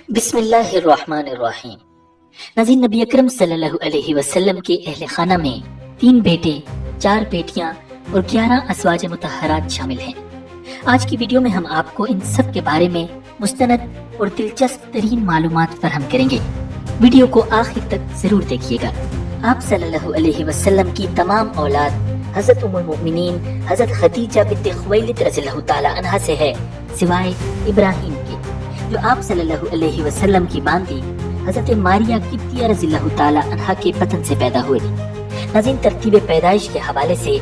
بسم اللہ الرحمن الرحیم۔ ناظرین، نبی اکرم صلی اللہ علیہ وسلم کے اہل خانہ میں 3 بیٹے، 4 بیٹیاں اور 11 ازواج مطہرات شامل ہیں۔ آج کی ویڈیو میں ہم آپ کو ان سب کے بارے میں مستند اور دلچسپ ترین معلومات فراہم کریں گے۔ ویڈیو کو آخر تک ضرور دیکھیے گا۔ آپ صلی اللہ علیہ وسلم کی تمام اولاد حضرت ام المؤمنین حضرت خدیجہ بنت خویلد رضی اللہ تعالی عنہا سے ہے، سوائے ابراہیم کے، جو آپ صلی اللہ علیہ وسلم کی باندی حضرت ماریہ قبطیہ رضی اللہ تعالی عنہا کے بطن سے پیدا ہوئے۔ ناظرین، ترتیب پیدائش کے حوالے سے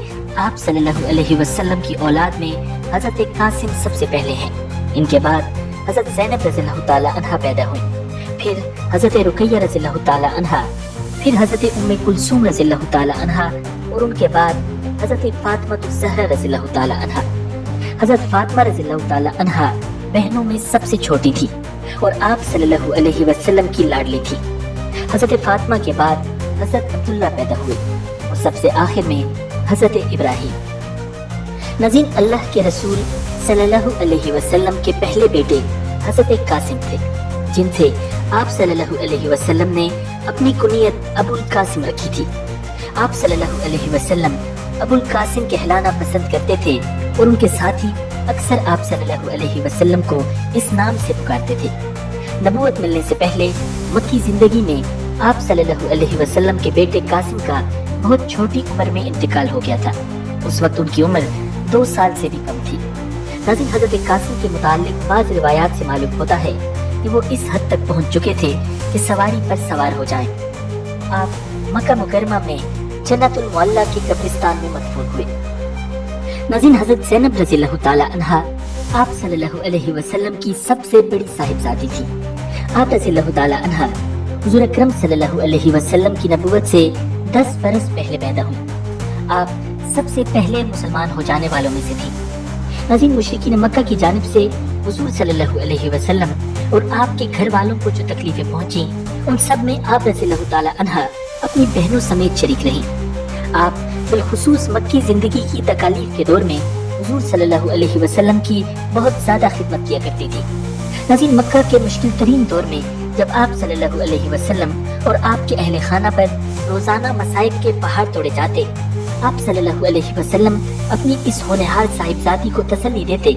آپ صلی اللہ علیہ وسلم کی اولاد میں حضرت قاسم سب سے پہلے ہیں۔ ان کے بعد حضرت زینب رضی اللہ تعالی عنہا پیدا ہوئیں، پھر حضرت رقیہ رضی اللہ تعالی عنہا، پھر حضرت ام کلثوم رضی اللہ تعالی عنہا، اور ان کے بعد حضرت فاطمہ الزہرا رضی اللہ تعالی عنہا۔ حضرت فاطمہ رضی اللہ تعالی عنہا بہنوں میں سب سے چھوٹی تھی اور آپ صلی اللہ علیہ وسلم کی لاڈلی تھی۔ حضرت فاطمہ کے بعد حضرت عبداللہ پیدا ہوئے اور سب سے آخر میں حضرت ابراہیم۔ ناظرین، اللہ کے رسول صلی اللہ علیہ وسلم کے پہلے بیٹے حضرت قاسم تھے، جن سے آپ صلی اللہ علیہ وسلم نے اپنی کنیت ابو القاسم رکھی تھی۔ آپ صلی اللہ علیہ وسلم ابو القاسم کہلانا پسند کرتے تھے اور ان کے ساتھی اکثر آپ صلی اللہ علیہ وسلم کو اس نام سے پکارتے تھے۔ نبوت ملنے سے پہلے مکی زندگی میں آپ صلی اللہ علیہ وسلم کے بیٹے قاسم کا بہت چھوٹی عمر میں انتقال ہو گیا تھا۔ اس وقت ان کی عمر 2 سال سے بھی کم تھی۔ ناظرین، حضرت قاسم کے متعلق بعض روایات سے معلوم ہوتا ہے کہ وہ اس حد تک پہنچ چکے تھے کہ سواری پر سوار ہو جائیں۔ آپ مکہ مکرمہ میں جنت المعلی کے قبرستان میں مدفون ہوئے۔ ناظرین، حضرت زینب رضی اللہ تعالی عنہا آپ صلی اللہ علیہ وسلم کی سب سے بڑی صاحبزادی تھی۔ آپ رضی اللہ تعالی عنہا حضور اکرم صلی اللہ علیہ وسلم کی نبوت سے 10 برس پہلے پیدا ہوئی۔ آپ سب سے پہلے مسلمان ہو جانے والوں میں سے تھی۔ ناظرین، مشرکین مکہ کی جانب سے حضور صلی اللہ علیہ وسلم اور آپ کے گھر والوں کو جو تکلیفیں پہنچی، ان سب میں آپ رضی اللہ تعالی عنہا اپنی بہنوں سمیت شریک رہیں۔ آپ بالخصوص مکی زندگی کی تکالیف کے دور میں حضور صلی اللہ علیہ وسلم کی بہت زیادہ خدمت کیا کرتی تھی۔ ناظرین، مکہ کے مشکل ترین دور میں جب آپ صلی اللہ علیہ وسلم اور آپ کے اہل خانہ پر روزانہ مصائب کے پہاڑ توڑے جاتے، آپ صلی اللہ علیہ وسلم اپنی اس ہونہار صاحبزادی کو تسلی دیتے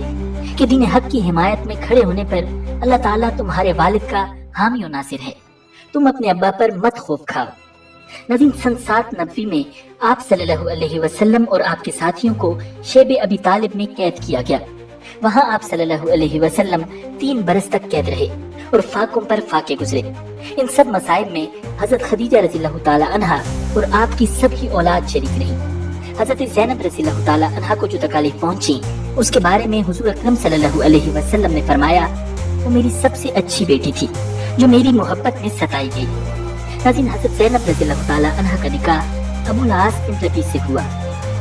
کہ دین حق کی حمایت میں کھڑے ہونے پر اللہ تعالیٰ تمہارے والد کا حامی و ناصر ہے، تم اپنے ابا پر مت خوف کھاؤ۔ ناظرین، سن 7 نبوی میں آپ صلی اللہ علیہ وسلم اور آپ کے ساتھیوں کو شیب ابی طالب میں قید کیا گیا۔ وہاں آپ صلی اللہ علیہ وسلم 3 برس تک قید رہے اور فاقوں پر فاقے گزرے۔ ان سب مصائب میں حضرت خدیجہ رضی اللہ تعالی عنہا اور آپ کی سب کی اولاد شریک رہی۔ حضرت زینب رضی اللہ تعالی عنہا کو جو تکالیف پہنچی، اس کے بارے میں حضور اکرم صلی اللہ علیہ وسلم نے فرمایا، وہ میری سب سے اچھی بیٹی تھی جو میری محبت میں ستائی گئی۔ ناظرین، حضرت زینب رضی اللہ تعالی عنہا کا نکاح ابو العاص بن ربیع سے ہوا،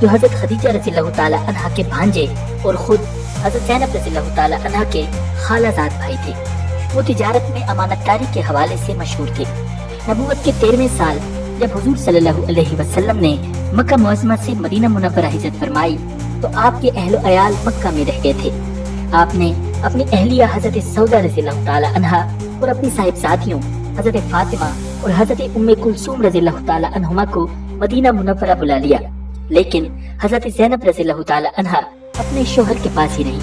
جو حضرت خدیجہ رضی اللہ تعالی عنہا کے بھانجے اور خود حضرت زینب رضی اللہ تعالی عنہا کے خالہ زاد بھائی تھے۔ وہ تجارت میں امانت داری کے حوالے سے مشہور تھے۔ نبوت کے 13ویں سال جب حضور صلی اللہ علیہ وسلم نے مکہ معظمہ سے مدینہ منورہ ہجرت فرمائی تو آپ کے اہل و عیال مکہ میں رہ گئے تھے۔ آپ نے اپنی اہلیہ حضرت سودا رضی اللہ تعالی عنہا اور اپنی صاحبزادیوں حضرت فاطمہ اور حضرت ام کلثوم رضی اللہ تعالی عنہما کو مدینہ منورہ بلا لیا، لیکن حضرت زینب رضی اللہ تعالی عنہا اپنے شوہر کے پاس ہی رہی،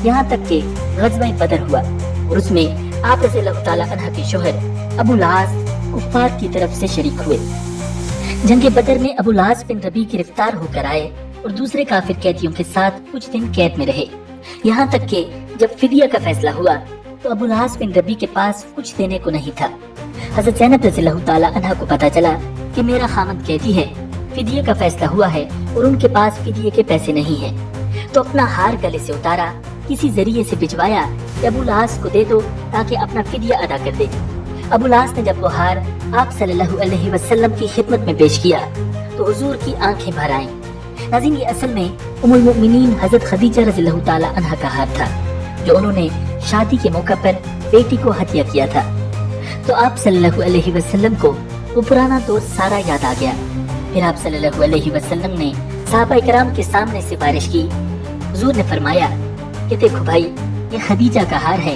یہاں تک کہ غزوہ بدر ہوا اور اس میں آپ رضی اللہ تعالی عنہا کے شوہر ابو العاص کفار کی طرف سے شریک ہوئے۔ جنگ بدر میں ابو العاص بن ربیع گرفتار ہو کر آئے اور دوسرے کافر قیدیوں کے ساتھ کچھ دن قید میں رہے، یہاں تک کہ جب فدیہ کا فیصلہ ہوا تو ابو العاص بن ربیع کے پاس کچھ دینے کو نہیں تھا۔ حضرت زینب رضی اللہ تعالی عنہا کو پتا چلا کہ میرا خامند قیدی ہے، فدیہ کا فیصلہ ہوا ہے اور ان کے پاس فدیہ کے پیسے نہیں ہیں، تو اپنا ہار گلے سے اتارا، کسی ذریعے سے بھجوایا کہ ابو العاص کو دے دو تاکہ اپنا فدیہ ادا کر دے۔ ابو العاص نے جب وہ ہار آپ صلی اللہ علیہ وسلم کی خدمت میں پیش کیا تو حضور کی آنکھیں بھر آئیں۔ ناظرین، یہ اصل میں ام المؤمنین حضرت خدیجہ رضی اللہ تعالی عنہا کا ہار تھا، جو انہوں نے شادی کے موقع پر بیٹی کو ہدیہ کیا تھا۔ تو آپ صلی اللہ علیہ وسلم کو وہ پرانا دور سارا یاد آ گیا۔ پھر آپ صلی اللہ علیہ وسلم نے صحابہ کرام کے سامنے سفارش کی۔ حضور نے فرمایا کہ دیکھو بھائی، یہ خدیجہ کا ہار ہے،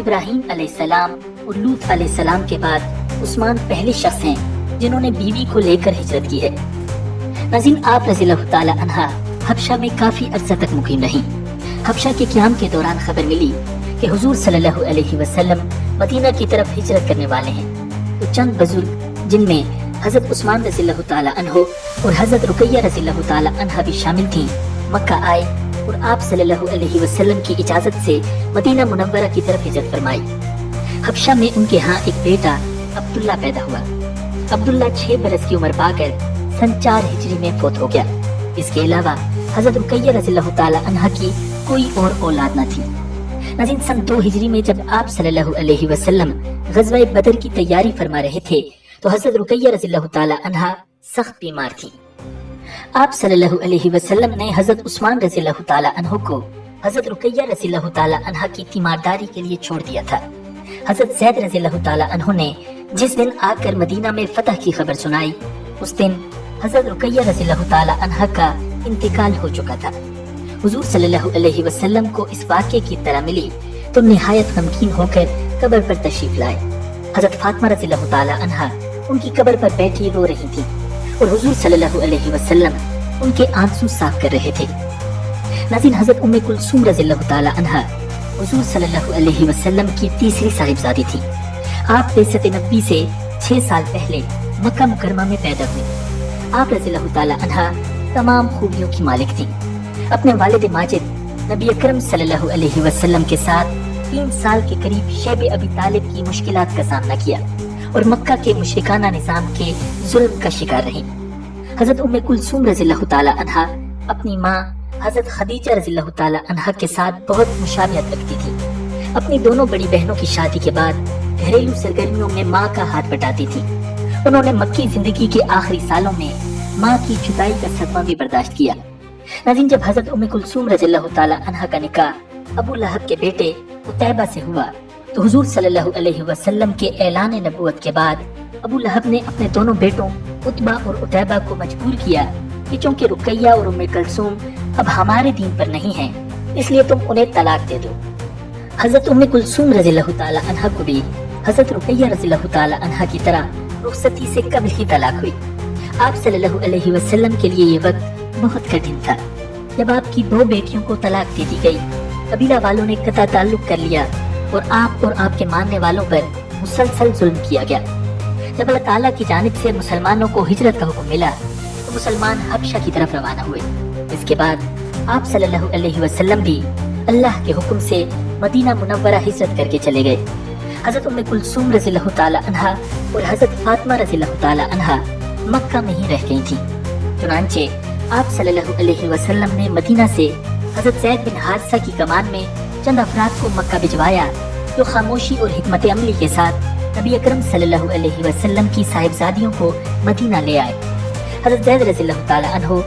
ابراہیم علیہ السلام اور لوط علیہ السلام کے بعد عثمان پہلے شخص ہیں جنہوں نے بیوی کو لے کر ہجرت کی ہے۔ ناظرین، آپ رضی اللہ تعالی عنہ حبشہ میں کافی عرصہ تک مقیم رہیں۔ حبشہ کے قیام کے دوران خبر ملی کہ حضور صلی اللہ علیہ وسلم مدینہ کی طرف ہجرت کرنے والے ہیں، تو چند بزرگ جن میں حضرت عثمان رضی اللہ تعالی عنہ اور حضرت رقیہ رضی اللہ تعالی عنہ بھی شامل تھیں، مکہ آئے اور آپ صلی اللہ علیہ وسلم کی اجازت سے مدینہ منورہ کی طرف ہجرت فرمائی۔ حبشہ میں ان کے ہاں ایک بیٹا عبداللہ پیدا ہوا۔ عبداللہ 6 برس کی عمر پا کر سن 4 ہجری میں فوت ہو گیا۔ اس کے علاوہ حضرت رقیہ رضی اللہ تعالی عنہ کی کوئی اور اولاد نہ تھی۔ ناظرین، سن 2 ہجری میں جب آپ صلی اللہ علیہ وسلم غزوہ بدر کی تیاری فرما رہے تھے تو حضرت رقیہ رضی اللہ تعالی عنہ سخت بیمار تھی۔ آپ صلی اللہ علیہ وسلم نے حضرت عثمان رضی اللہ تعالی عنہ کو حضرت رقیہ رضی اللہ تعالی عنہ کی تیمارداری کے لیے چھوڑ دیا تھا۔ حضرت زید رضی اللہ تعالی عنہ نے جس دن آ کر مدینہ میں فتح کی خبر سنائی، اس دن حضرت رقیہ رضی اللہ تعالی عنہ کا انتقال ہو چکا تھا۔ حضور صلی اللہ علیہ وسلم کو اس واقعے کی اطلاع ملی تو نہایت غمگین ہو کر قبر پر تشریف لائے۔ حضرت فاطمہ رضی اللہ تعالی عنہ ان کی قبر پر بیٹھی رو رہی تھی اور حضور صلی اللہ علیہ وسلم ان کے آنسو صاف کر رہے تھے۔ ناظرین، حضرت ام کلثوم رضی اللہ تعالی عنہ حضور صلی اللہ علیہ وسلم کی تیسری صاحبزادی تھی۔ آپ بعثت نبوی سے 6 سال پہلے مکہ مکرمہ میں پیدا ہوئے۔ آپ رضی اللہ تعالی عنہ تمام خوبیوں کی مالک تھی۔ اپنے والد ماجد نبی اکرم صلی اللہ علیہ وسلم کے ساتھ 3 سال کے قریب شیب ابی طالب کی مشکلات کا سامنا کیا اور مکہ کے مشرکانہ نظام کے ظلم کا شکار رہی۔ حضرت ام کلثوم رضی اللہ تعالی عنہ اپنی ماں حضرت خدیجہ رضی اللہ تعالی عنہ کے ساتھ بہت مشابہت رکھتی تھی۔ اپنی دونوں بڑی بہنوں کی شادی کے بعد گھریلو سرگرمیوں میں ماں کا ہاتھ بٹاتی تھی۔ انہوں نے مکی زندگی کے آخری سالوں میں ماں کی جدائی کا صدمہ بھی برداشت کیا۔ ناظرین، جب حضرت ام کلثوم رضی اللہ تعالی عنہ کا نکاح ابو لہب کے بیٹے عتیبہ سے ہوا تو حضور صلی اللہ علیہ وسلم کے اعلان نبوت کے بعد ابو لہب نے اپنے دونوں بیٹوں عتبہ اور عتیبہ کو مجبور کیا کہ چونکہ رقیہ اور ام کلثوم اب ہمارے دین پر نہیں ہیں، اس لیے تم انہیں طلاق دے دو۔ حضرت ام کلثوم رضی اللہ تعالی عنہ کو بھی حضرت رقیہ رضی اللہ تعالی عنہ کی طرح رخصتی سے قبل ہی طلاق ہوئی۔ آپ صلی اللہ علیہ وسلم کے لیے یہ وقت بہت کٹھن تھا۔ جب آپ کی 2 بیٹیوں کو طلاق دے دی گئی، قبیلہ والوں نے قطع تعلق کر لیا اور آپ کے ماننے والوں پر مسلسل ظلم کیا گیا۔ جب اللہ تعالیٰ کی جانب سے مسلمانوں کو ہجرت کا حکم ملا تو مسلمان حبشہ کی طرف روانہ ہوئے۔ اس کے بعد آپ صلی اللہ علیہ وسلم بھی اللہ کے حکم سے مدینہ منورہ ہجرت کر کے چلے گئے۔ حضرت ام کلثوم رضی اللہ تعالی عنہ اور حضرت فاطمہ رضی اللہ تعالی عنہ مکہ میں ہی رہ گئی تھیں۔ چنانچہ آپ صلی اللہ علیہ وسلم نے مدینہ سے حضرت زید بن حارثہ کی کمان میں چند افراد کو مکہ بھجوایا جو خاموشی اور حکمت عملی کے ساتھ نبی اکرم صلی اللہ علیہ وسلم کی صاحبزادیوں کو مدینہ لے آئے۔ حضرت زید رضی اللہ تعالی عنہ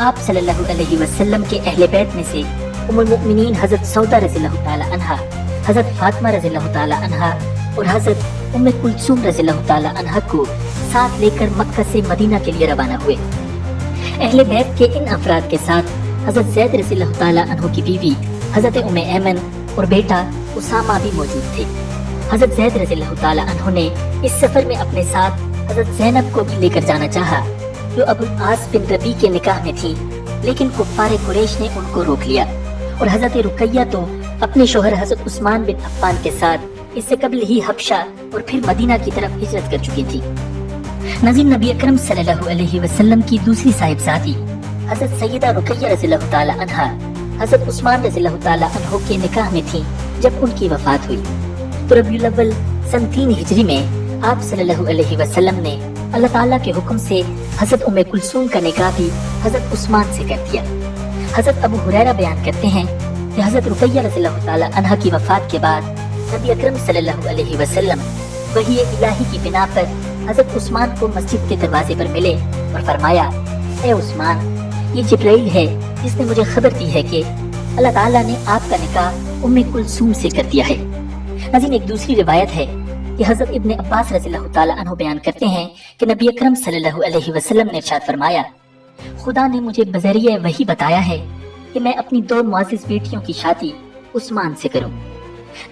آپ صلی اللہ علیہ وسلم کے اہل بیت میں سے ام المؤمنین حضرت سودا رضی اللہ تعالی عنہ، حضرت فاطمہ رضی اللہ تعالی عنہ اور حضرت ام کلثوم رضی اللہ تعالی عنہ کو ساتھ لے کر مکہ سے مدینہ کے لیے روانہ ہوئے۔ اہل بیت کے ان افراد کے ساتھ حضرت زید رضی اللہ تعالی عنہ کی بیوی حضرت ام ایمن اور بیٹا اسامہ بھی موجود تھے۔ حضرت زید رضی اللہ تعالی عنہ نے اس سفر میں اپنے ساتھ حضرت زینب کو بھی لے کر جانا چاہا جو ابو العاص بن ربیع کے نکاح میں تھی، لیکن کفار قریش نے ان کو روک لیا، اور حضرت رقیہ تو اپنے شوہر حضرت عثمان بن عفان کے ساتھ اس سے قبل ہی حبشہ اور پھر مدینہ کی طرف ہجرت کر چکی تھی۔ ناظرین، نبی اکرم صلی اللہ علیہ وسلم کی دوسری صاحبزادی حضرت سیدہ رقیہ رضی اللہ تعالی عنہ حضرت عثمان رضی اللہ تعالی عنہ کے نکاح میں تھی جب ان کی وفات ہوئی۔ تو ربیع الاول سن 3 ہجری میں آپ صلی اللہ علیہ وسلم نے اللہ تعالیٰ کے حکم سے حضرت ام کلثوم کا نکاح بھی حضرت عثمان سے کر دیا۔ حضرت ابو ہریرہ بیان کرتے ہیں کہ حضرت رقیہ رضی اللہ تعالی عنہ کی وفات کے بعد نبی اکرم صلی اللہ علیہ وسلم وحی الہی کی بنا پر حضرت عثمان کو مسجد کے دروازے پر ملے اور فرمایا، اے عثمان، یہ جبرائیل ہے جس نے مجھے خبر دی ہے کہ اللہ تعالیٰ نے آپ کا نکاح ام کلثوم سے کر دیا ہے۔ ناظرین، ایک دوسری روایت ہے کہ حضرت ابن عباس رضی اللہ تعالی عنہ بیان کرتے ہیں کہ نبی اکرم صلی اللہ علیہ وسلم نے ارشاد فرمایا، خدا نے مجھے بذریعہ وحی بتایا ہے کہ میں اپنی 2 معزز بیٹیوں کی شادی عثمان سے کروں۔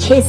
6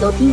2-3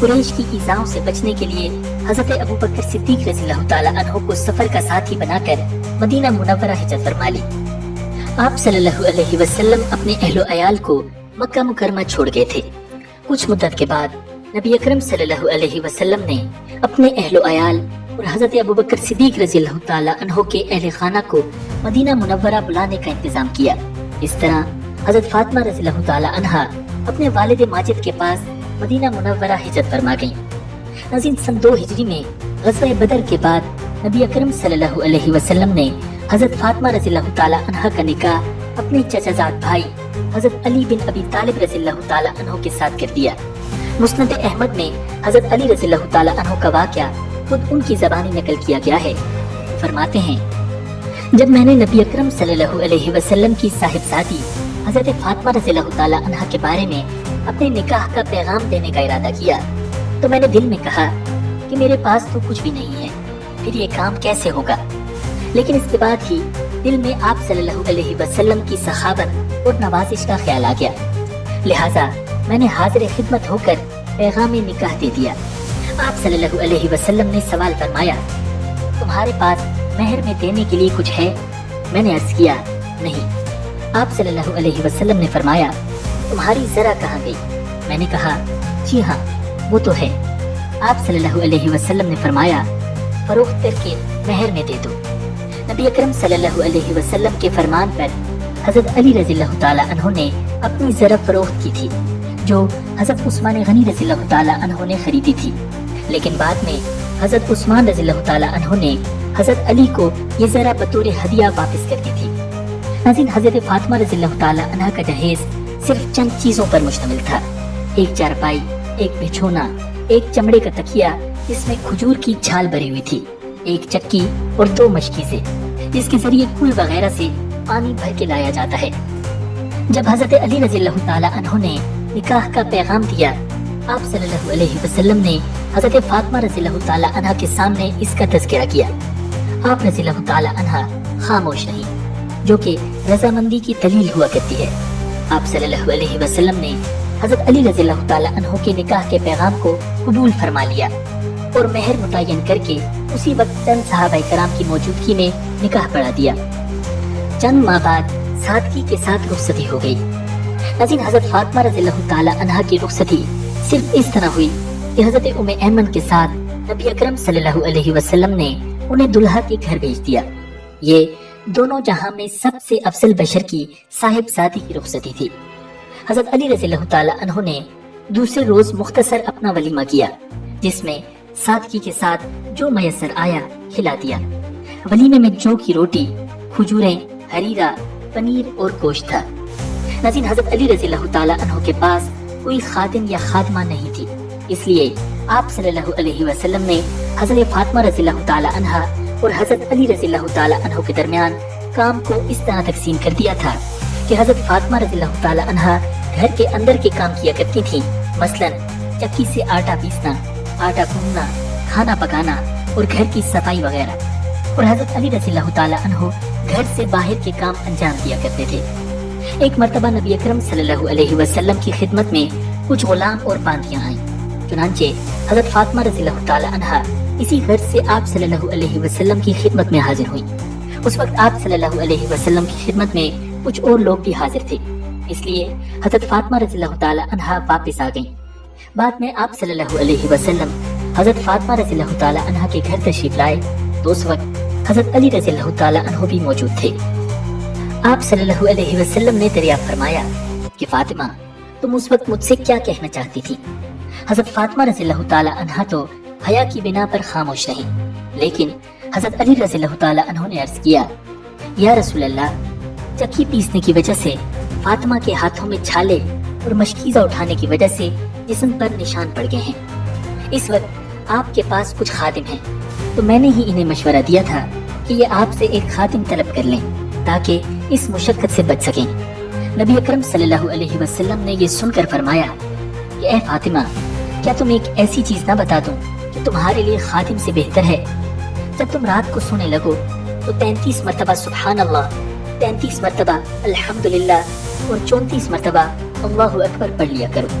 قریش کی ایذاؤں سے بچنے کے لیے حضرت ابو بکر صدیق رضی اللہ تعالیٰ عنہ کو سفر کا ساتھی بنا کر مدینہ منورہ ہجرت فرما لی۔ آپ صلی اللہ علیہ وسلم اپنے اہل و عیال کو مکہ مکرمہ چھوڑ گئے تھے۔ کچھ مدت کے بعد نبی اکرم صلی اللہ علیہ وسلم نے اپنے اہل و عیال اور حضرت ابو بکر صدیق رضی اللہ تعالیٰ عنہ کے اہل خانہ کو مدینہ منورہ بلانے کا انتظام کیا۔ اس طرح حضرت فاطمہ رضی اللہ تعالیٰ عنہ اپنے والد ماجد کے پاس مدینہ منورہ ہجرت فرما گئیں۔ ناظرین، سن 2 ہجری میں غزوہ بدر کے بعد نبی اکرم صلی اللہ علیہ وسلم نے حضرت فاطمہ رضی اللہ تعالیٰ عنہ کا نکاح اپنے چچا زاد بھائی حضرت علی بن ابی طالب رضی اللہ تعالیٰ عنہ کے ساتھ کر دیا۔ مسند احمد میں حضرت علی رضی اللہ تعالیٰ عنہ کا واقعہ خود ان کی زبانی نقل کیا گیا ہے۔ فرماتے ہیں، جب میں نے نبی اکرم صلی اللہ علیہ وسلم کی صاحبزادی حضرت فاطمہ رضی اللہ تعالیٰ عنہ کے بارے میں اپنے نکاح کا پیغام دینے کا ارادہ کیا تو میں نے دل میں کہا کہ میرے پاس تو کچھ بھی نہیں ہے، پھر یہ کام کیسے ہوگا؟ لیکن اس کے بعد ہی دل میں آپ صلی اللہ علیہ وسلم کی سخاوت اور نوازش کا خیال آ گیا، لہٰذا میں نے حاضر خدمت ہو کر پیغام نکاح دے دیا۔ آپ صلی اللہ علیہ وسلم نے سوال فرمایا، تمہارے پاس مہر میں دینے کے لیے کچھ ہے؟ میں نے عرض کیا، نہیں۔ آپ صلی اللہ علیہ وسلم نے فرمایا، تمہاری ذرا کہاں گئی؟ میں نے کہا، جی ہاں وہ تو ہے۔ آپ صلی اللہ علیہ وسلم نے فرمایا، فروخت کر کے مہر میں دے دو۔ نبی اکرم صلی اللہ علیہ وسلم کے فرمان پر حضرت علی رضی اللہ تعالیٰ عنہ نے اپنی زرع فروخت کی تھی جو حضرت عثمان غنی رضی اللہ تعالیٰ عنہ نے خریدی تھی، لیکن بعد میں حضرت عثمان رضی اللہ تعالیٰ عنہ نے حضرت علی کو یہ زرع بطور ہدیہ واپس کر دی تھی۔ ناظرین، حضرت فاطمہ رضی اللہ تعالیٰ عنہ کا جہیز صرف چند چیزوں پر مشتمل تھا: ایک چارپائی، ایک بچھونا، ایک چمڑے کا تکیہ جس میں کھجور کی چھال بھری ہوئی تھی، ایک چکی اور 2 مشکیزیں جس کے ذریعے کنویں وغیرہ سے پانی بھر کے لایا جاتا ہے۔ جب حضرت علی رضی اللہ تعالیٰ عنہ نے نکاح کا پیغام دیا، آپ صلی اللہ علیہ وسلم نے حضرت فاطمہ رضی اللہ تعالیٰ عنہ کے سامنے اس کا تذکرہ کیا۔ آپ رضی اللہ تعالیٰ عنہ خاموش رہیں، جو کہ رضامندی کی دلیل ہوا کرتی ہے۔ آپ صلی اللہ علیہ وسلم نے حضرت علی رضی اللہ تعالیٰ عنہ کے نکاح کے پیغام کو قبول فرما لیا اور مہر متعین کر کے اسی وقت چند صحابہ کرام کی موجودگی میں نکاح پڑھا دیا۔ چند ماہ بعد سادگی کے ساتھ رخصتی ہو گئی۔ ناظرین، حضرت فاطمہ رضی اللہ تعالیٰ عنہ کی رخصتی صرف اس طرح ہوئی کہ حضرت ام ایمن کے ساتھ نبی اکرم صلی اللہ علیہ وسلم نے انہیں دلہا کے گھر بھیج دیا۔ یہ دونوں جہاں میں سب سے افضل بشر کی صاحبزادی کی رخصتی تھی۔ حضرت علی رضی اللہ تعالیٰ عنہ نے دوسرے روز مختصر اپنا ولیمہ کیا، جس میں سادگی کے ساتھ جو میسر آیا کھلا دیا۔ ولیمے میں جو کی روٹی، کھجوریں، حریرہ، پنیر اور گوشت تھا۔ ناظرین، حضرت علی رضی اللہ تعالیٰ عنہ کے پاس کوئی خادم یا خادمہ نہیں تھی، اس لیے آپ صلی اللہ علیہ وسلم نے حضرت فاطمہ رضی اللہ تعالیٰ عنہ اور حضرت علی رضی اللہ تعالیٰ عنہ کے درمیان کام کو اس طرح تقسیم کر دیا تھا کہ حضرت فاطمہ رضی اللہ تعالیٰ عنہ گھر کے اندر کے کام کیا کرتی تھیں، مثلا چکی سے آٹا پیسنا، آٹا گوندنا، کھانا پکانا اور گھر کی صفائی وغیرہ، اور حضرت علی رضی اللہ تعالیٰ عنہ گھر سے باہر کے کام انجام دیا کرتے تھے۔ ایک مرتبہ نبی اکرم صلی اللہ علیہ وسلم کی خدمت میں کچھ غلام اور باندیاں آئیں، چنانچہ حضرت فاطمہ رضی اللہ تعالیٰ عنہ اسی غرض سے آپ صلی اللہ علیہ وسلم کی خدمت میں حاضر ہوئیں۔ اس وقت آپ صلی اللہ علیہ وسلم کی خدمت میں کچھ اور لوگ بھی حاضر تھے، اس لیے حضرت فاطمہ رضی اللہ تعالیٰ عنہ واپس آ گئیں۔ بعد میں آپ صلی اللہ علیہ وسلم حضرت فاطمہ رضی اللہ تعالیٰ عنہ کے گھر تشریف لائے تو اس وقت حضرت علی رضی اللہ تعالیٰ عنہ بھی موجود تھے۔ آپ صلی اللہ علیہ وسلم نے دریافت فرمایا کہ فاطمہ، تم اس وقت مجھ سے کیا کہنا چاہتی تھی؟ حضرت فاطمہ رضی اللہ تعالیٰ عنہ تو حیا کی بنا پر خاموش رہی، لیکن حضرت علی رضی اللہ تعالیٰ عنہ نے عرض کیا، یا رسول اللہ، چکی پیسنے کی وجہ سے فاطمہ کے ہاتھوں میں چھالے اور مشکیزہ اٹھانے کی وجہ سے جسم پر نشان پڑ گئے ہیں۔ اس وقت آپ کے پاس کچھ خادم ہیں، تو میں نے ہی انہیں مشورہ دیا تھا کہ یہ آپ سے ایک خادم طلب کر لیں تاکہ اس مشقت سے بچ سکیں۔ نبی اکرم صلی اللہ علیہ وسلم نے یہ سن کر فرمایا کہ اے فاطمہ، کیا تم ایک ایسی چیز نہ بتا دوں جو تمہارے لیے خادم سے بہتر ہے؟ جب تم رات کو سونے لگو تو 33 مرتبہ سبحان اللہ، 33 مرتبہ الحمدللہ اور 34 مرتبہ اللہ اکبر پڑھ لیا کرو۔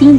3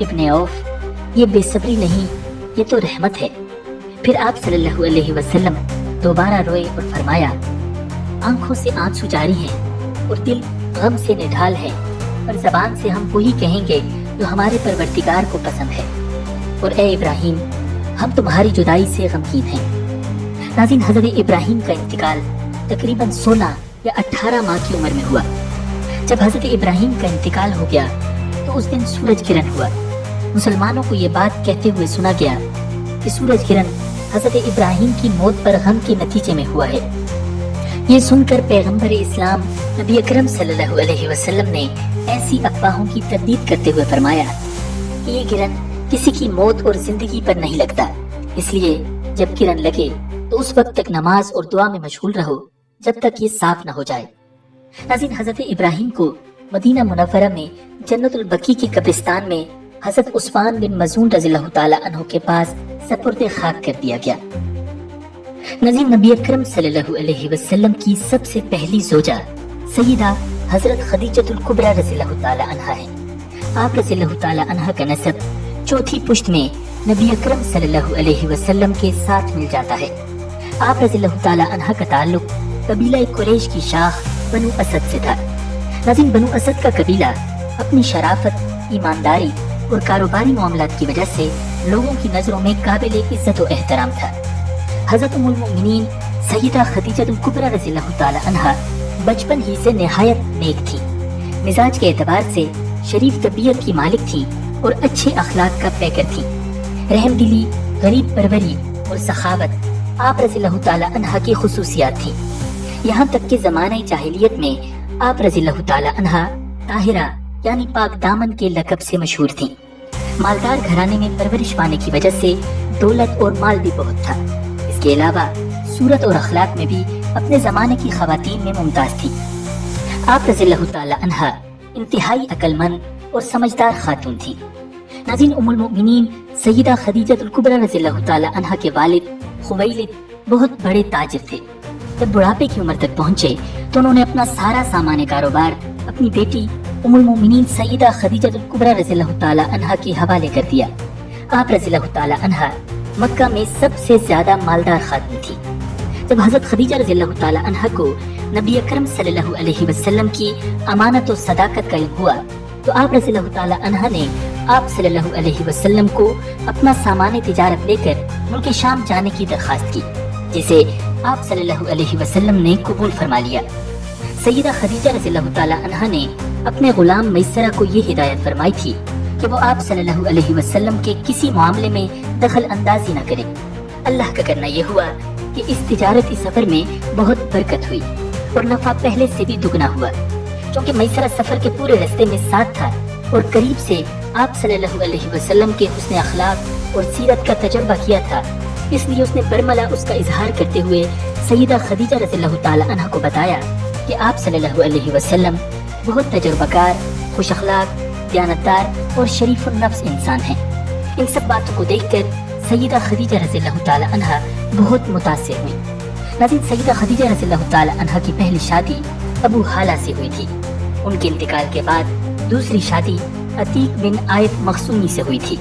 ابن عوف، یہ بے صبری نہیں، یہ تو رحمت ہے۔ پھر آپ صلی اللہ علیہ وسلم دوبارہ روئے اور فرمایا، آنکھوں سے آنسو جاری ہیں اور دل غم سے نڈھال ہے، اور زبان سے ہم وہی کہیں گے جو ہمارے پروردگار کو پسند ہے، اور اے ابراہیم، ہم تمہاری جدائی سے غمگین ہیں۔ ناظرین، حضرت ابراہیم کا انتقال تقریباً 16 یا 18 ماہ کی عمر میں ہوا۔ جب حضرت ابراہیم کا انتقال ہو گیا تو اس دن سورج گرہن ہوا۔ مسلمانوں کو یہ بات کہتے ہوئے سنا گیا کہ سورج گرہن حضرت ابراہیم کی موت پر غم کے نتیجے میں ہوا ہے۔ یہ سن کر پیغمبر اسلام نبی اکرم صلی اللہ علیہ وسلم نے ایسی افواہوں کی تردید کرتے ہوئے فرمایا کہ یہ گرہن کسی کی موت اور زندگی پر نہیں لگتا، اس لیے جب گرہن لگے تو اس وقت تک نماز اور دعا میں مشغول رہو جب تک یہ صاف نہ ہو جائے۔ ناظرین، حضرت ابراہیم کو مدینہ منورہ میں جنت البقیع کے قبرستان میں حضرت عثمان بن مظعون رضی اللہ تعالی عنہ کے پاس سپرد خاک کر دیا گیا۔ ناظرین، نبی اکرم صلی اللہ علیہ وسلم کی سب سے پہلی زوجہ سیدہ حضرت خدیجۃ الکبریٰ رضی اللہ تعالی عنہا ہے۔ آپ رضی اللہ تعالی عنہا کا نسب چوتھی پشت میں نبی اکرم صلی اللہ علیہ وسلم کے ساتھ مل جاتا ہے۔ آپ رضی اللہ تعالی عنہا کا تعلق قبیلہ قریش کی شاخ بنو اسد سے تھا۔ ناظرین، بنو اسد کا قبیلہ اپنی شرافت، ایمانداری اور کاروباری معاملات کی وجہ سے لوگوں کی نظروں میں قابل عزت و احترام تھا۔ حضرت ام المؤمنین سیدہ خدیجہ الکبریٰ رضی اللہ تعالی عنہا بچپن ہی سے نہایت نیک تھی، مزاج کے اعتبار سے شریف طبیعت کی مالک تھی اور اچھے اخلاق کا پیکر تھی۔ رحم دلی، غریب پروری اور سخاوت آپ رضی اللہ تعالی عنہا کی خصوصیات تھیں۔ یہاں تک کہ زمانہ جاہلیت میں آپ رضی اللہ تعالی عنہا طاہرہ یعنی پاک دامن کے لقب سے مشہور تھیں۔ مالدار گھرانے میں پرورش پانے کی وجہ سے دولت اور مال بھی بہت تھا۔ اس کے علاوہ صورت اور اخلاق میں بھی اپنے زمانے کی خواتین میں ممتاز تھی۔ آپ رضی اللہ تعالی عنہا انتہائی عقل مند اور سمجھدار خاتون تھی۔ ناظرین، ام المؤمنین سیدہ خدیجہ الکبریٰ رضی اللہ تعالی عنہا کے والد خویلد بہت بڑے تاجر تھے۔ جب بڑھاپے کی عمر تک پہنچے تو انہوں نے اپنا سارا سامان کاروبار اپنی بیٹی ام المؤمنین سیدہ خدیجہ الکبریٰ رضی اللہ تعالی عنہا کے حوالے کر دیا۔ آپ رضی اللہ تعالی عنہا مکہ میں سب سے زیادہ مالدار خاتون تھی۔ جب حضرت خدیجہ رضی اللہ تعالی عنہا کو نبی اکرم صلی اللہ علیہ وسلم کی امانت و صداقت کا علم ہوا تو آپ رضی اللہ تعالی عنہا نے آپ صلی اللہ علیہ وسلم کو اپنا سامان تجارت لے کر ملک شام جانے کی درخواست کی، جسے آپ صلی اللہ علیہ وسلم نے قبول فرما لیا۔ سیدہ خدیجہ رضی اللہ تعالی عنہا نے اپنے غلام میسرہ کو یہ ہدایت فرمائی تھی کہ وہ آپ صلی اللہ علیہ وسلم کے کسی معاملے میں دخل اندازی نہ کرے۔ اللہ کا کرنا یہ ہوا کہ اس تجارتی سفر میں بہت برکت ہوئی اور نفع پہلے سے بھی دگنا ہوا، کیونکہ میسرہ سفر کے پورے راستے میں ساتھ تھا اور قریب سے آپ صلی اللہ علیہ وسلم کے حسن اخلاق اور سیرت کا تجربہ کیا تھا۔ اس لیے اس نے برملا اس کا اظہار کرتے ہوئے سیدہ خدیجہ رضی اللہ تعالی عنہا کو بتایا کہ آپ صلی اللہ علیہ وسلم بہت تجربہ کار، خوش اخلاق، دیانتدار اور شریف النفس انسان ہیں۔ ان سب باتوں کو دیکھ کر سیدہ خدیجہ رضی اللہ تعالی عنہا بہت متاثر ہوئی۔ ناظرین، سیدہ خدیجہ رضی اللہ تعالی عنہا کی پہلی شادی ابو حالہ سے ہوئی تھی۔ ان کے انتقال کے بعد دوسری شادی عتیق بن آیت مخزومی سے ہوئی تھی۔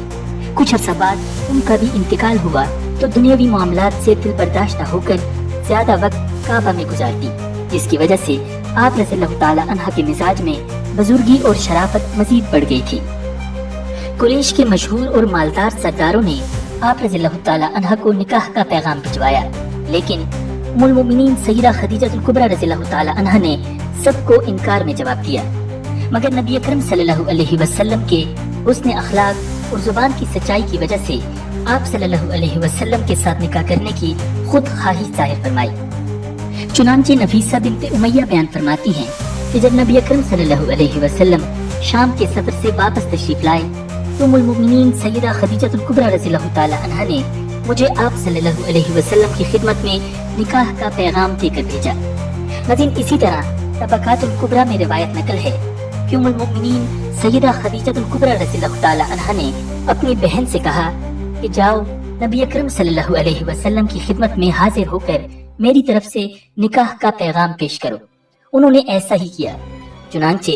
کچھ عرصہ بعد ان کا بھی انتقال ہوا تو دنیاوی معاملات سے دل برداشتہ ہو کر زیادہ وقت کعبہ میں گزارتی، جس کی وجہ سے آپ رضی اللہ تعالی عنہا کے مزاج میں بزرگی اور شرافت مزید بڑھ گئی تھی۔ قریش کے مشہور اور مالدار سرداروں نے آپ رضی اللہ تعالی عنہا کو نکاح کا پیغام بھجوایا، لیکن ام المؤمنین سیدہ خدیجہ الکبریٰ رضی اللہ تعالی عنہا نے سب کو انکار میں جواب دیا، مگر نبی اکرم صلی اللہ علیہ وسلم کے حسن اخلاق اور زبان کی سچائی کی وجہ سے آپ صلی اللہ علیہ وسلم کے ساتھ نکاح کرنے کی خود خواہش ظاہر فرمائی۔ چنانچہ نفیسہ بنت امیہ بیان فرماتی ہیں کہ جب نبی اکرم صلی اللہ علیہ وسلم شام کے سفر سے واپس تشریف لائے تو ام المؤمنین سیدہ خدیجہ الکبریٰ رضی اللہ تعالی عنہا نے مجھے آپ صلی اللہ علیہ وسلم کی خدمت میں نکاح کا پیغام دے کر بھیجا۔ ناظرین، اسی طرح طبقات الکبریٰ میں روایت نقل ہے کہ ام المؤمنین سیدہ خدیجہ الکبریٰ رضی اللہ تعالی عنہا نے اپنی بہن سے کہا کہ جاؤ نبی اکرم صلی اللہ علیہ وسلم کی خدمت میں حاضر ہو کر میری طرف سے نکاح کا پیغام پیش کرو۔ انہوں نے ایسا ہی کیا۔ چنانچہ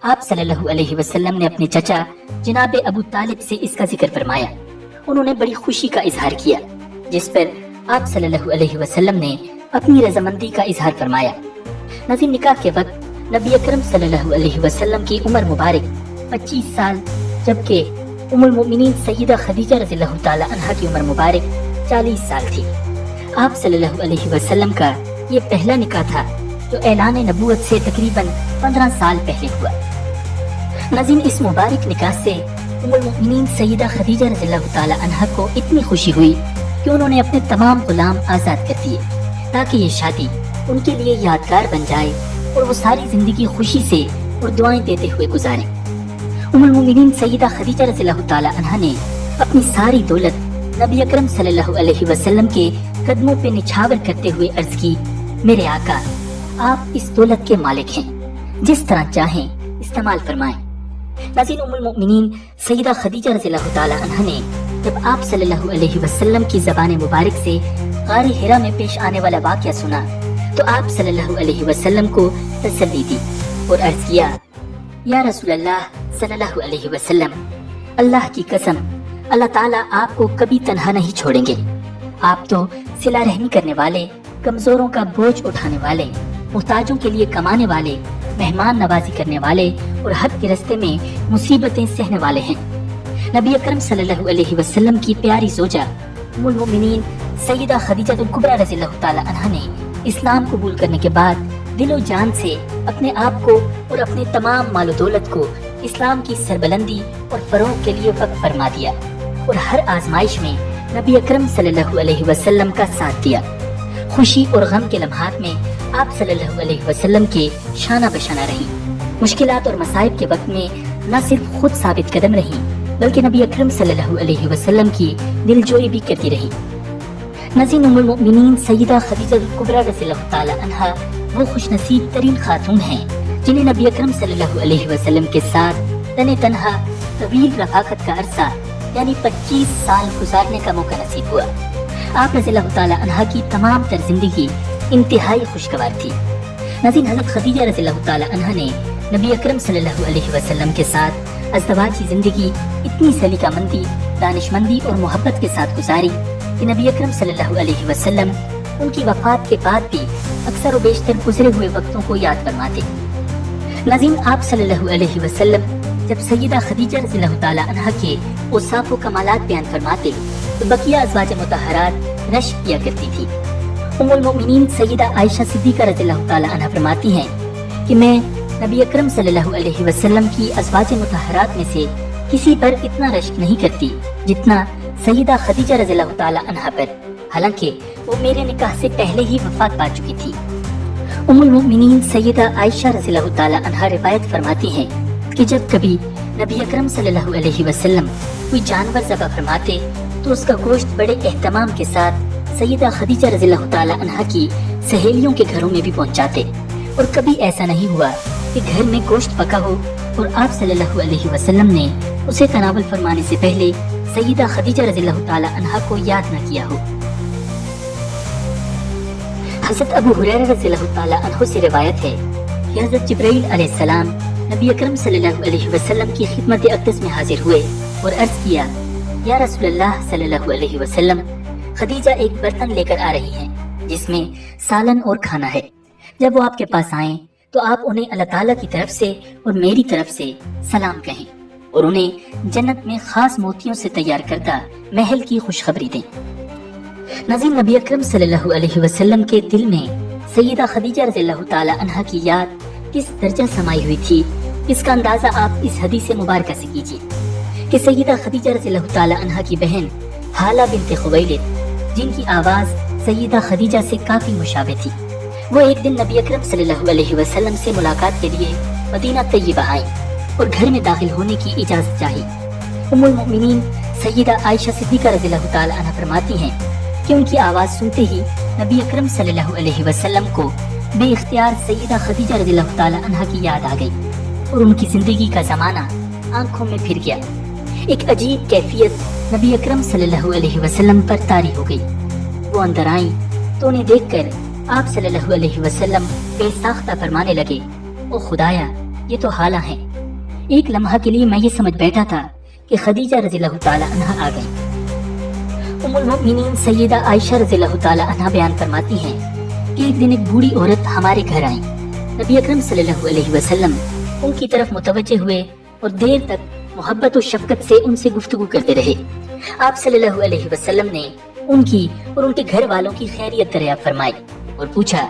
آپ صلی اللہ علیہ وسلم نے اپنے چچا جناب ابو طالب سے اس کا ذکر فرمایا۔ انہوں نے بڑی خوشی کا اظہار کیا، جس پر آپ صلی اللہ علیہ وسلم نے اپنی رضامندی کا اظہار فرمایا۔ ناظرین، نکاح کے وقت نبی اکرم صلی اللہ علیہ وسلم کی عمر مبارک 25 سال، جبکہ ام المؤمنین سیدہ خدیجہ رضی اللہ تعالی عنہا کی عمر مبارک 40 سال تھی۔ آپ صلی اللہ علیہ وسلم کا یہ پہلا نکاح تھا جو اعلان نبوت سے تقریباً 15 سال پہلے ہوا۔ ناظرین، اس مبارک نکاح سے ام المؤمنین سیدہ خدیجہ رضی اللہ تعالی عنہا کو اتنی خوشی ہوئی کہ انہوں نے اپنے تمام غلام آزاد کر دیے تاکہ یہ شادی ان کے لیے یادگار بن جائے اور وہ ساری زندگی خوشی سے اور دعائیں دیتے ہوئے گزاریں۔ ام المؤمنین سیدہ خدیجہ رضی اللہ تعالی عنہا نے اپنی ساری دولت نبی اکرم صلی اللہ علیہ وسلم کے قدموں پہ نچھاور کرتے ہوئے عرض کی، میرے آقا، آپ اس دولت کے مالک ہیں، جس طرح چاہیں استعمال فرمائیں۔ ناظرین، ام المؤمنین سیدہ خدیجہ رضی اللہ تعالی عنہا نے جب آپ صلی اللہ علیہ وسلم کی زبان مبارک سے غار حرا میں پیش آنے والا واقعہ سنا تو آپ صلی اللہ علیہ وسلم کو تسلی دی اور عرض کیا، یا رسول اللہ صلی اللہ علیہ وسلم، اللہ کی قسم، اللہ تعالیٰ آپ کو کبھی تنہا نہیں چھوڑیں گے۔ آپ تو صلہ رحمی کرنے والے، کمزوروں کا بوجھ اٹھانے والے، محتاجوں کے لیے کمانے والے، مہمان نوازی کرنے والے اور حق کے رستے میں مصیبتیں سہنے والے ہیں۔ نبی اکرم صلی اللہ علیہ وسلم کی پیاری زوجہ ام المؤمنین سیدہ خدیجہ الکبریٰ رضی اللہ تعالی عنہا نے اسلام قبول کرنے کے بعد دل و جان سے اپنے آپ کو اور اپنے تمام مال و دولت کو اسلام کی سربلندی اور فروغ کے لیے وقف فرما دیا اور ہر آزمائش میں نبی اکرم صلی اللہ علیہ وسلم کا ساتھ دیا۔ خوشی اور غم کے لمحات میں آپ صلی اللہ علیہ وسلم کے شانہ بشانہ رہیں، مشکلات اور مصائب کے وقت میں نہ صرف خود ثابت قدم رہیں بلکہ نبی اکرم صلی اللہ علیہ وسلم کی دلجوئی بھی کرتی رہیں۔ ناظرین، ام المؤمنین سیدہ خدیجہ الکبریٰ رضی اللہ تعالی عنہا وہ خوش نصیب ترین خاتون ہیں جنہیں نبی اکرم صلی اللہ علیہ وسلم کے ساتھ تن تنہا طویل رفاقت کا عرصہ یعنی 25 سال گزارنے کا موقع نصیب ہوا۔ آپ رضی اللہ تعالی عنہا کی تمام تر زندگی انتہائی خوشگوار تھی۔ ناظرین، حضرت خدیجہ رضی اللہ تعالی عنہا نے نبی اکرم صلی اللہ علیہ وسلم کے ساتھ ازدواجی زندگی اتنی سلیقہ مندی، دانش مندی اور محبت کے ساتھ گزاری کہ نبی اکرم صلی اللہ علیہ وسلم ان کی وفات کے بعد بھی اکثر و بیشتر گزرے ہوئے وقتوں کو یاد فرماتے۔ ناظرین، آپ صلی اللہ علیہ وسلم جب سیدہ خدیجہ رضی اللہ تعالی عنہا کے اوصاف و کمالات بیان فرماتے تو بقیہ ازواج مطہرات رشک کیا کرتی تھی۔ ام المؤمنین سیدہ عائشہ صدیقہ رضی اللہ تعالی عنہا فرماتی ہیں کہ میں نبی اکرم صلی اللہ علیہ وسلم کی ازواج مطہرات میں سے کسی پر اتنا رشک نہیں کرتی جتنا سیدہ خدیجہ رضی اللہ تعالی عنہا پر، حالانکہ وہ میرے نکاح سے پہلے ہی وفات پا چکی تھی۔ ام المؤمنین سیدہ عائشہ رضی اللہ تعالی عنہا روایت فرماتی ہیں کہ جب کبھی نبی اکرم صلی اللہ علیہ وسلم کوئی جانور ذبح فرماتے تو اس کا گوشت بڑے اہتمام کے ساتھ سیدہ خدیجہ رضی اللہ تعالی عنہا کی سہیلیوں کے گھروں میں بھی پہنچاتے، اور کبھی ایسا نہیں ہوا کہ گھر میں گوشت پکا ہو اور آپ صلی اللہ علیہ وسلم نے اسے تناول فرمانے سے پہلے سیدہ خدیجہ رضی اللہ تعالی عنہا کو یاد نہ کیا ہو۔ حضرت ابو ہریرہ رضی اللہ تعالی عنہ سے روایت ہے کہ حضرت جبرائیل علیہ السلام نبی اکرم صلی اللہ علیہ وسلم کی خدمت اقدس میں حاضر ہوئے اور عرض کیا، یا رسول اللہ صلی اللہ علیہ وسلم، خدیجہ ایک برتن لے کر آ رہی ہیں جس میں سالن اور کھانا ہے۔ جب وہ آپ کے پاس آئیں تو آپ انہیں اللہ تعالیٰ کی طرف سے اور میری طرف سے سلام کہیں اور انہیں جنت میں خاص موتیوں سے تیار کردہ محل کی خوشخبری دیں۔ ناظرین، نبی اکرم صلی اللہ علیہ وسلم کے دل میں سیدہ خدیجہ رضی اللہ تعالی عنہا کی یاد کس درجہ سمائی ہوئی تھی، اس کا اندازہ آپ اس حدیث مبارکہ سے کیجیے کہ سیدہ خدیجہ رضی اللہ تعالی عنہا کی بہن حالہ بنت خویلد، جن کی آواز سیدہ خدیجہ سے کافی مشابہ تھی، وہ ایک دن نبی اکرم صلی اللہ علیہ وسلم سے ملاقات کے لیے مدینہ طیبہ آئیں اور گھر میں داخل ہونے کی اجازت چاہی۔ ام المؤمنین سیدہ عائشہ صدیقہ رضی اللہ تعالی عنہا فرماتی ہیں کہ ان کی آواز سنتے ہی نبی اکرم صلی اللہ علیہ وسلم کو بے اختیار سیدہ خدیجہ رضی اللہ تعالی عنہا کی یاد آ گئی اور ان کی زندگی کا زمانہ آنکھوں میں پھر گیا۔ ایک عجیب کیفیت نبی اکرم صلی اللہ علیہ وسلم پر طاری ہو گئی۔ وہ اندر آئیں تو انہیں دیکھ کر آپ صلی اللہ علیہ وسلم بے ساختہ فرمانے لگے، او خدایا، یہ تو حالہ ہیں، ایک لمحہ کے لیے میں یہ سمجھ بیٹھا تھا کہ خدیجہ رضی اللہ تعالی عنہا آ گئی۔ ام المؤمنین سیدہ عائشہ رضی اللہ تعالی عنہا بیان فرماتی ہیں کہ ایک دن ایک بوڑھی عورت ہمارے گھر آئی۔ نبی اکرم صلی اللہ علیہ وسلم ان کی طرف متوجہ ہوئے اور دیر تک محبت و شفقت سے ان سے گفتگو کرتے رہے۔ آپ صلی اللہ علیہ وسلم نے ان کی اور ان کے گھر والوں کی خیریت دریافت فرمائی اور پوچھا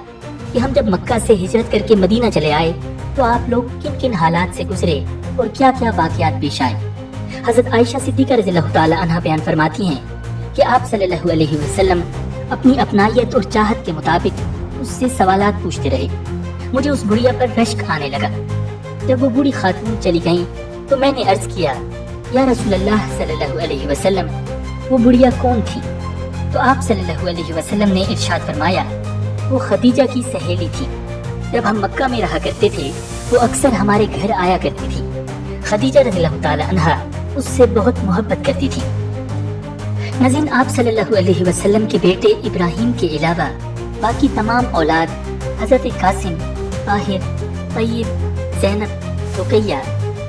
کہ ہم جب مکہ سے ہجرت کر کے مدینہ چلے آئے تو آپ لوگ کن کن حالات سے گزرے اور کیا کیا واقعات پیش آئے۔ حضرت عائشہ صدیقہ رضی اللہ تعالی عنہا بیان فرماتی ہیں کہ آپ صلی اللہ علیہ وسلم اپنی اپنائیت اور چاہت کے مطابق اس سے سوالات پوچھتے رہے۔ مجھے اس بڑھیا پر رشک آنے لگا۔ جب وہ بوڑھی خاتون چلی گئیں تو میں نے عرض کیا، یا رسول اللہ صلی اللہ علیہ وسلم، وہ بڑھیا کون تھی؟ تو آپ صلی اللہ علیہ وسلم نے ارشاد فرمایا، وہ خدیجہ کی سہیلی تھی۔ جب ہم مکہ میں رہا کرتے تھے وہ اکثر ہمارے گھر آیا کرتی تھی۔ خدیجہ رضی اللہ تعالی عنہا اس سے بہت محبت کرتی تھی۔ ناظرین، آپ صلی اللہ علیہ وسلم کے بیٹے ابراہیم کے علاوہ باقی تمام اولاد حضرت قاسم، طاہر، طیب، زینب، رقیہ،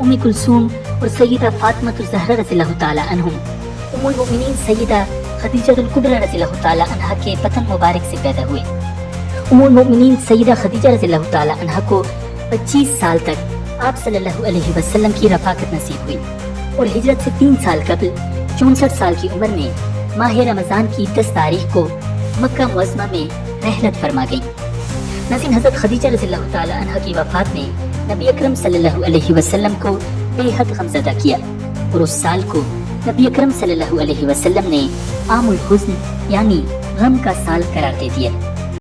ام کلثوم اور سیدہ فاطمہ الزہرا رضی اللہ تعالی عنہم ام المؤمنین سیدہ خدیجہ الکبریٰ رضی اللہ تعالی عنہا کے بطن مبارک سے پیدا ہوئے۔ ام المؤمنین سیدہ خدیجہ رضی اللہ تعالی عنہا کو 25 سال تک آپ صلی اللہ علیہ وسلم کی رفاقت نصیب ہوئی اور ہجرت سے 3 سال قبل 64 سال کی عمر میں ماہ رمضان کی 10 تاریخ کو مکہ معظمہ میں رحلت فرما گئی۔ ناظرین، حضرت خدیجہ رضی اللہ تعالی عنہا کی وفات نے نبی اکرم صلی اللہ علیہ وسلم کو بے حد غمزدہ کیا اور اس سال کو نبی اکرم صلی اللہ علیہ وسلم نے عام الحزن یعنی غم کا سال قرار دے دیا۔